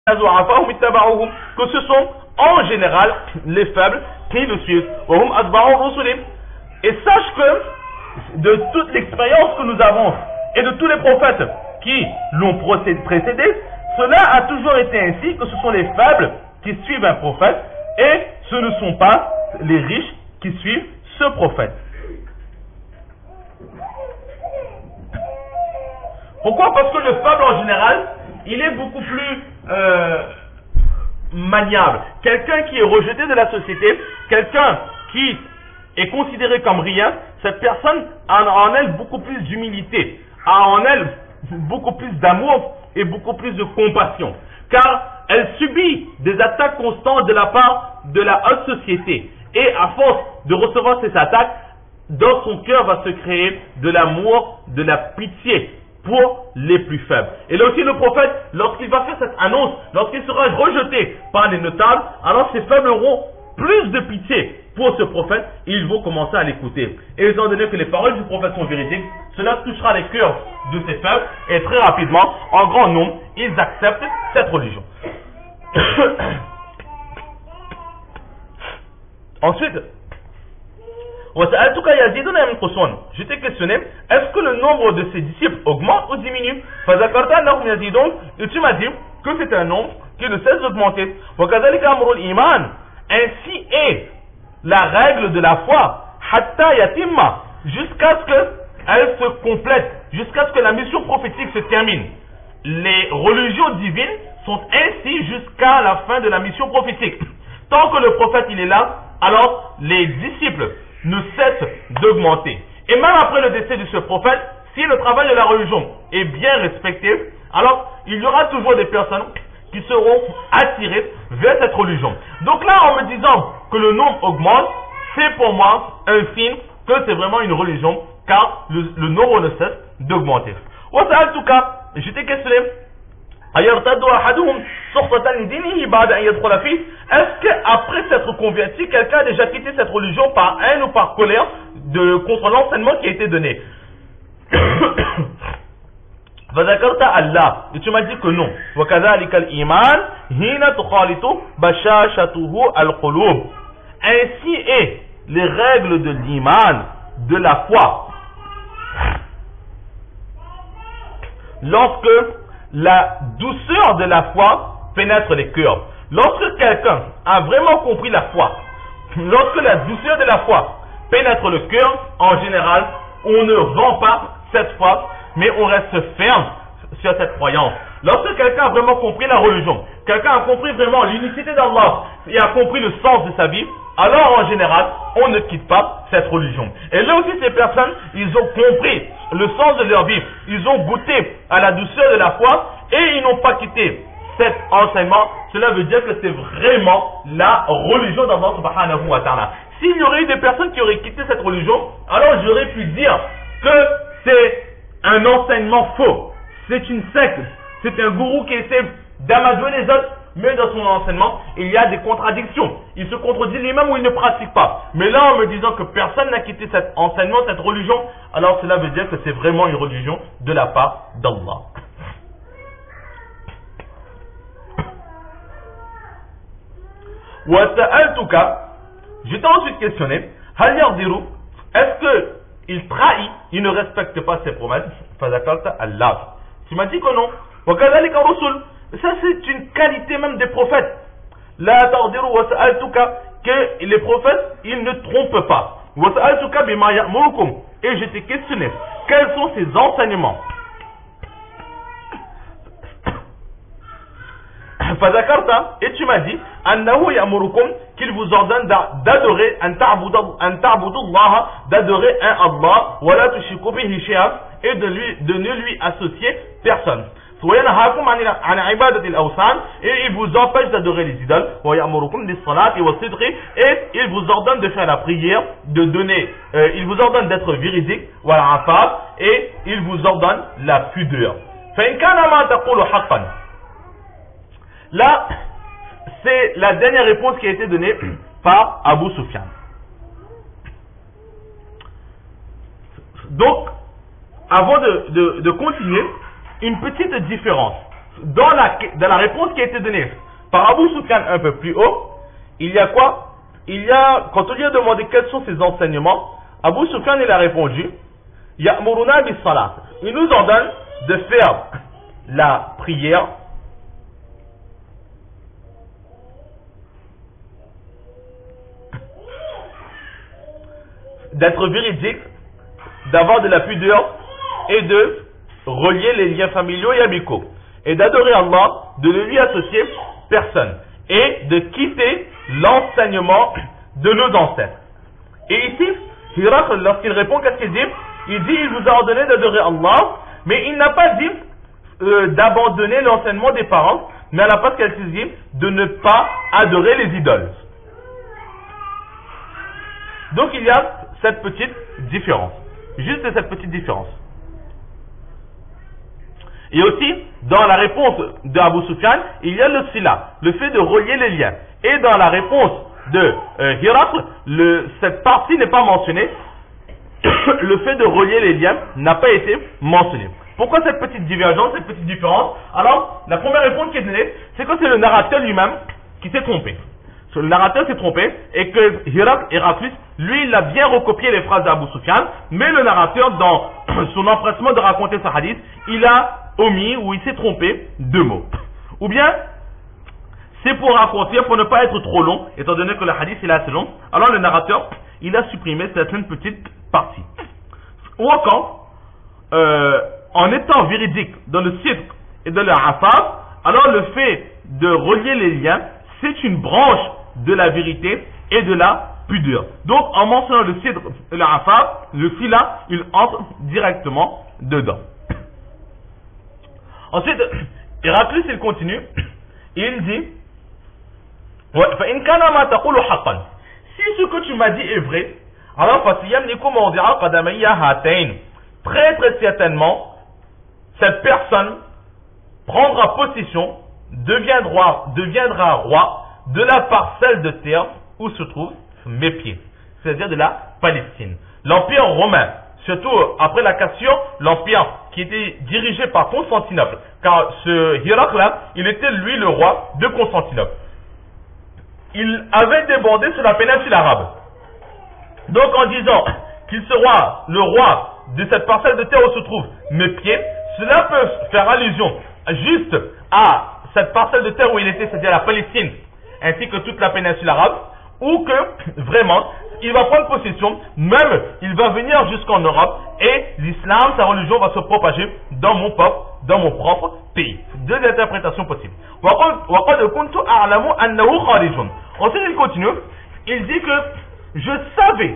que ce sont en général les faibles qui le suivent. Et sache que de toute l'expérience que nous avons et de tous les prophètes qui l'ont précédé, cela a toujours été ainsi, que ce sont les faibles qui suivent un prophète et ce ne sont pas les riches qui suivent ce prophète. Pourquoi? Parce que le faible en général, il est beaucoup plus maniable. Quelqu'un qui est rejeté de la société, quelqu'un qui est considéré comme rien, cette personne a en elle beaucoup plus d'humilité, a en elle beaucoup plus d'amour et beaucoup plus de compassion. Car elle subit des attaques constantes de la part de la haute société. Et à force de recevoir ces attaques, dans son cœur va se créer de l'amour, de la pitié pour les plus faibles. Et là aussi le prophète, lorsqu'il va faire cette annonce, lorsqu'il sera rejeté par les notables, alors ces faibles auront plus de pitié pour ce prophète et ils vont commencer à l'écouter. Et étant donné que les paroles du prophète sont véridiques, cela touchera les cœurs de ces faibles et très rapidement, en grand nombre, ils acceptent cette religion. Ensuite, je t'ai questionné, est-ce que le nombre de ses disciples augmente ou diminue? Et tu m'as dit que c'est un nombre qui ne cesse d'augmenter. Ainsi est la règle de la foi, jusqu'à ce qu'elle se complète, jusqu'à ce que la mission prophétique se termine. Les religions divines sont ainsi jusqu'à la fin de la mission prophétique. Tant que le prophète il est là, alors les disciples ne cessent d'augmenter. Et même après le décès de ce prophète, si le travail de la religion est bien respecté, alors il y aura toujours des personnes qui seront attirées vers cette religion. Donc là, en me disant que le nombre augmente, c'est pour moi un signe que c'est vraiment une religion, car le nombre ne cesse d'augmenter. En tout cas, je t'ai questionné, est-ce qu'après s'être converti, quelqu'un a déjà quitté cette religion par haine ou par colère contre l'enseignement qui a été donné? Et tu m'as dit que non. Ainsi est les règles de l'iman, de la foi. Lorsque la douceur de la foi pénètre les cœurs. Lorsque quelqu'un a vraiment compris la foi, lorsque la douceur de la foi pénètre le cœur, en général, on ne vend pas cette foi, mais on reste ferme sur cette croyance. Lorsque quelqu'un a vraiment compris la religion, quelqu'un a compris vraiment l'unicité d'Allah et a compris le sens de sa vie, alors en général, on ne quitte pas cette religion. Et là aussi, ces personnes, ils ont compris le sens de leur vie, ils ont goûté à la douceur de la foi et ils n'ont pas quitté cet enseignement. Cela veut dire que c'est vraiment la religion d'Allah subhanahu wa ta'ala. S'il y aurait eu des personnes qui auraient quitté cette religion, alors j'aurais pu dire que c'est un enseignement faux, c'est une secte, c'est un gourou qui essaie d'amadouer les autres, mais dans son enseignement, il y a des contradictions. Il se contredit lui-même ou il ne pratique pas. Mais là, en me disant que personne n'a quitté cet enseignement, cette religion, alors cela veut dire que c'est vraiment une religion de la part d'Allah. Je t'ai ensuite questionné, est-ce qu'il trahit, il ne respecte pas ses promesses? Tu m'as dit que non. Ça c'est une qualité même des prophètes. Que les prophètes, ils ne trompent pas. Et je t'ai questionné, quels sont ces enseignements? Et tu m'as dit qu'il vous ordonne d'adorer d'adorer un Allah et de ne lui associer personne. Et il vous empêche d'adorer les idoles et il vous ordonne de faire la prière, de donner, il vous ordonne d'être véridique et il vous ordonne la pudeur. Là, c'est la dernière réponse qui a été donnée par Abu Sufyan. Donc, avant de continuer, une petite différence. dans la réponse qui a été donnée par Abu Sufyan un peu plus haut, il y a quoi? Quand on lui a demandé quels sont ses enseignements, Abu Sufyan il a répondu Ya'muruna bis salat. Il nous ordonne de faire la prière d'être véridique, d'avoir de la pudeur et de relier les liens familiaux et amicaux et d'adorer Allah, de ne lui associer personne et de quitter l'enseignement de nos ancêtres. Et ici, Hirakl, lorsqu'il répond, qu'est-ce qu'il dit? Il dit, il vous a ordonné d'adorer Allah, mais il n'a pas dit d'abandonner l'enseignement des parents, mais à la place qu'elle dit de ne pas adorer les idoles. Donc il y a cette petite différence. Juste cette petite différence. Et aussi, dans la réponse d'Abu Sufyan, il y a le sila, le fait de relier les liens. Et dans la réponse de Hirakl, cette partie n'est pas mentionnée. Le fait de relier les liens n'a pas été mentionné. Pourquoi cette petite divergence, cette petite différence? Alors, la première réponse qui est donnée, c'est que c'est le narrateur lui-même qui s'est trompé. Le narrateur s'est trompé et que Héraclus, lui, il a bien recopié les phrases d'Abu Sufyan, mais le narrateur, dans son empressement de raconter ce hadith, il a omis ou il s'est trompé 2 mots. Ou bien, c'est pour raccourcir, pour ne pas être trop long, étant donné que le hadith il est assez long, alors le narrateur, il a supprimé certaines petites parties. Ou encore, en étant véridique dans le sidq et dans le afab, alors le fait de relier les liens, c'est une branche de la vérité et de la pudeur. Donc, en mentionnant le sidq et le afab, le sila, il entre directement dedans. Ensuite, Héraclus, il continue, il dit, فَإِنْ كَانَ مَا تَقُولُ حَقًّا. Si ce que tu m'as dit est vrai, alors très très certainement, cette personne prendra possession, deviendra roi de la parcelle de terre où se trouvent mes pieds, c'est-à-dire de la Palestine. L'empire romain, surtout après la cassure, l'empire qui était dirigé par Constantinople, car ce Hirakl-là, il était lui le roi de Constantinople. Il avait débordé sur la péninsule arabe. Donc en disant qu'il sera le roi de cette parcelle de terre où se trouvent mes pieds, cela peut faire allusion juste à cette parcelle de terre où il était, c'est-à-dire la Palestine, ainsi que toute la péninsule arabe, ou que vraiment il va prendre possession, même il va venir jusqu'en Europe et l'islam, sa religion va se propager dans mon peuple, dans mon propre pays. 2 interprétations possibles. Ensuite il continue, il dit que je savais,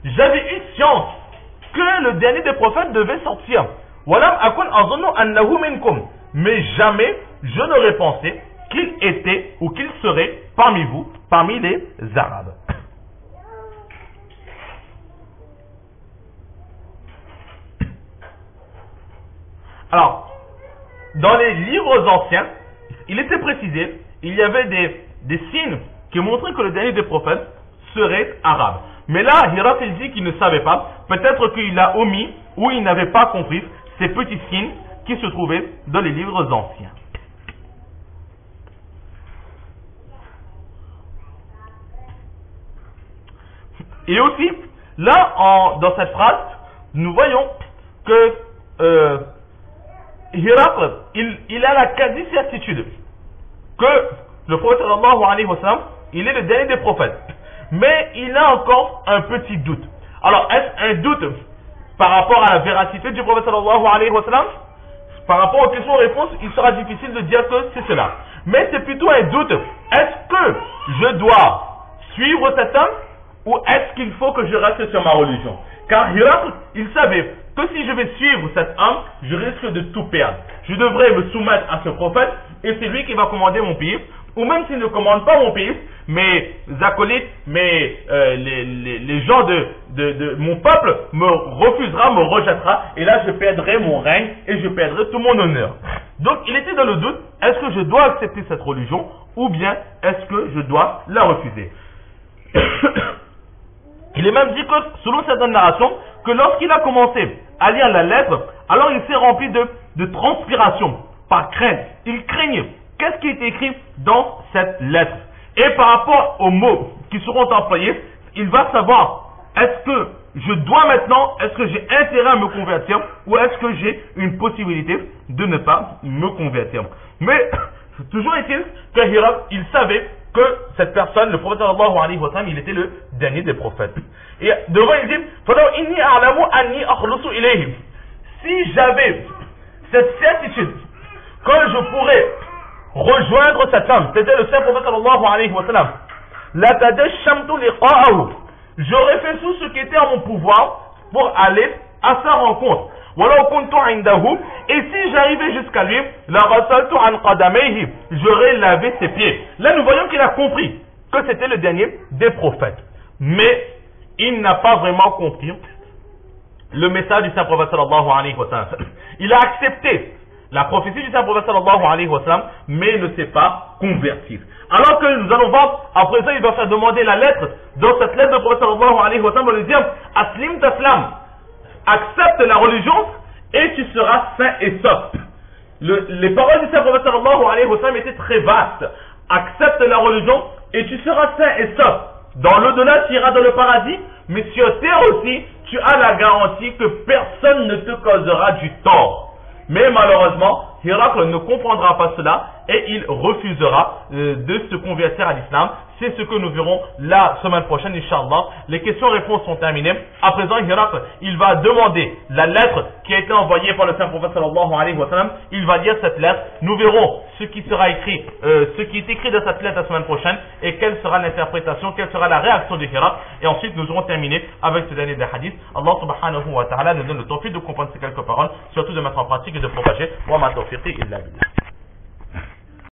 j'avais eu science que le dernier des prophètes devait sortir. Mais jamais je n'aurais pensé qu'il était ou qu'il serait parmi vous, parmi les Arabes. Alors, dans les livres anciens, il était précisé, il y avait des signes qui montraient que le dernier des prophètes serait arabe. Mais là, Hirakl dit qu'il ne savait pas, peut-être qu'il a omis ou il n'avait pas compris ces petits signes qui se trouvaient dans les livres anciens. Et aussi, là, dans cette phrase, nous voyons que Hirakl, il a la quasi-certitude que le prophète sallallahu alayhi wa sallam, il est le dernier des prophètes. Mais il a encore un petit doute. Alors, est-ce un doute par rapport à la véracité du prophète sallallahu alayhi wa sallam? Par rapport aux questions-réponses, il sera difficile de dire que c'est cela. Mais c'est plutôt un doute. Est-ce que je dois suivre cet homme ou est-ce qu'il faut que je reste sur ma religion? Car Hirakl, il savait que si je vais suivre cet homme, je risque de tout perdre. Je devrais me soumettre à ce prophète et c'est lui qui va commander mon pays. Ou même s'il ne commande pas mon pays, mes acolytes, les gens de mon peuple me refusera, me rejettera, et là je perdrai mon règne et je perdrai tout mon honneur. Donc il était dans le doute, est-ce que je dois accepter cette religion ou bien est-ce que je dois la refuser? Il est même dit que, selon certaines narrations, que lorsqu'il a commencé à lire la lettre, alors il s'est rempli de transpiration. par crainte. Il craignait. Qu'est-ce qui est écrit dans cette lettre? Et par rapport aux mots qui seront employés, il va savoir, est-ce que je dois maintenant, est-ce que j'ai intérêt à me convertir ou est-ce que j'ai une possibilité de ne pas me convertir? Mais toujours est-il que Hirak, il savait que cette personne, le prophète sallallahu alayhi wa sallam, il était le dernier des prophètes. Et devant il dit, si j'avais cette certitude que je pourrais rejoindre cette femme, c'était le saint prophète sallallahu alayhi wa sallam, j'aurais fait tout ce qui était en mon pouvoir pour aller à sa rencontre. Et si j'arrivais jusqu'à lui, j'aurais lavé ses pieds. Là, nous voyons qu'il a compris que c'était le dernier des prophètes. Mais il n'a pas vraiment compris le message du saint prophète sallallahu alayhi wa sallam. Il a accepté la prophétie du saint prophète sallallahu alayhi wa sallam, mais il ne s'est pas converti. Alors que nous allons voir, après ça, il va faire demander la lettre. Dans cette lettre du prophète sallallahu alayhi wa sallam, on lui dit Aslim taslam, accepte la religion et tu seras sain et sauf. Les paroles du saint prophète sallallahu alayhi wa sallam étaient très vastes. Accepte la religion et tu seras sain et sauf. Dans l'au-delà, tu iras dans le paradis, mais sur terre aussi, tu as la garantie que personne ne te causera du tort. Mais malheureusement, Héracle ne comprendra pas cela et il refusera de se convertir à l'islam. C'est ce que nous verrons la semaine prochaine, Inch'Allah. Les questions-réponses sont terminées. À présent, Héracle, il va demander la lettre qui a été envoyée par le saint prophète sallallahu alayhi wa sallam. Il va lire cette lettre. Nous verrons ce qui sera écrit, ce qui est écrit dans cette lettre la semaine prochaine et quelle sera l'interprétation, quelle sera la réaction de Héracle. Et ensuite, nous aurons terminé avec ce dernier des hadiths. Allah subhanahu wa ta'ala nous donne le tawfiq de comprendre ces quelques paroles, surtout de mettre en pratique et de propager. Wa ma tawfiqi illa billah.